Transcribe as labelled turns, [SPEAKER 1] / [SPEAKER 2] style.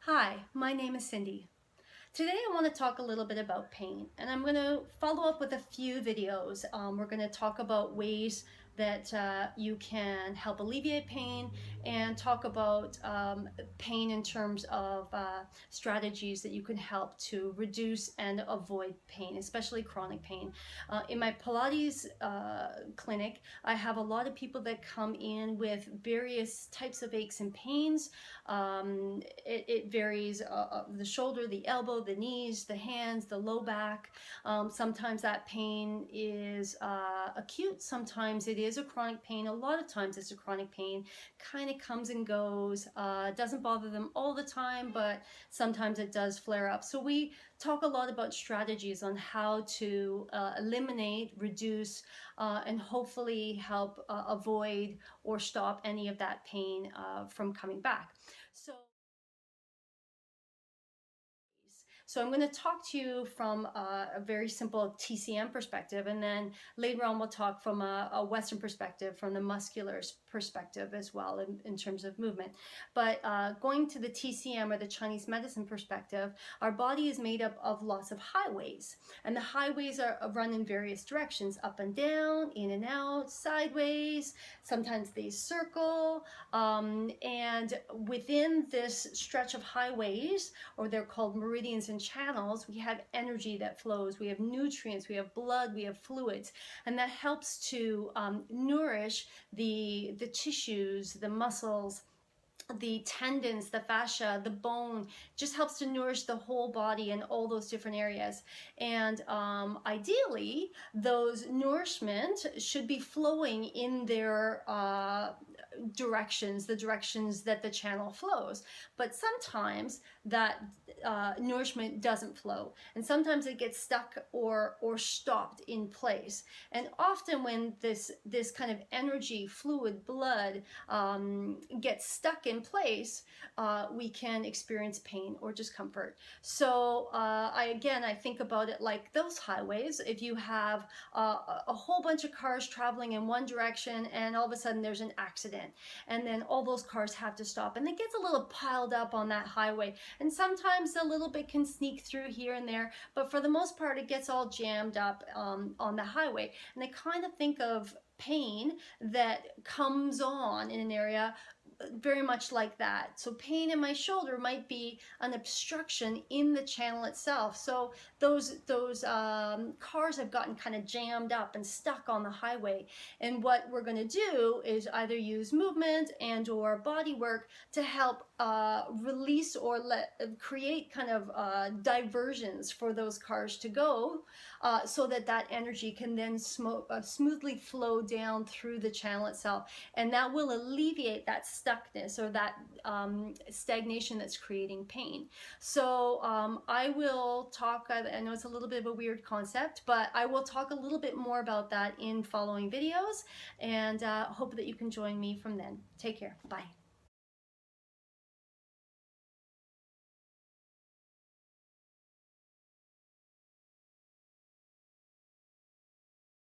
[SPEAKER 1] Hi, my name is Cindy. Today I want to talk a little bit about pain, and I'm going to follow up with a few videos. We're going to talk about ways that you can help alleviate pain and talk about pain in terms of strategies that you can help to reduce and avoid pain, especially chronic pain. In my Pilates clinic, I have a lot of people that come in with various types of aches and pains. It varies, the shoulder, the elbow, the knees, the hands, the low back. Sometimes that pain is acute, sometimes it is a chronic pain. A lot of times it's a chronic pain, kind of comes and goes, doesn't bother them all the time, but sometimes it does flare up. So we talk a lot about strategies on how to eliminate, reduce, and hopefully help avoid or stop any of that pain from coming back. So I'm going to talk to you from a very simple TCM perspective, and then later on we'll talk from a Western perspective, from the muscular perspective as well in terms of movement. But going to the TCM, or the Chinese medicine perspective, our body is made up of lots of highways, and the highways are run in various directions: up and down, in and out, sideways. Sometimes they circle, and within this stretch of highways, or they're called meridians and channels, we have energy that flows, we have nutrients, we have blood, we have fluids, and that helps to nourish the tissues, the muscles, the tendons, the fascia, the bone. Just helps to nourish the whole body in all those different areas. And ideally, those nourishment should be flowing in their directions, the directions that the channel flows. But sometimes that nourishment doesn't flow, and sometimes it gets stuck or stopped in place. And often when this kind of energy, fluid, blood gets stuck in place, we can experience pain or discomfort. So I think about it like those highways. If you have a whole bunch of cars traveling in one direction, and all of a sudden there's an accident, and then all those cars have to stop, and it gets a little piled up on that highway, and sometimes a little bit can sneak through here and there, but for the most part it gets all jammed up on the highway. And I kind of think of pain that comes on in an area very much like that. So pain in my shoulder might be an obstruction in the channel itself. So those cars have gotten kind of jammed up and stuck on the highway. And what we're going to do is either use movement and or body work to help release or create kind of diversions for those cars to go, so that that energy can then smoothly flow down through the channel itself, and that will alleviate that stuckness or that stagnation that's creating pain. So I will talk, I know it's a little bit of a weird concept, but I will talk a little bit more about that in following videos, and hope that you can join me from then. Take care. Bye.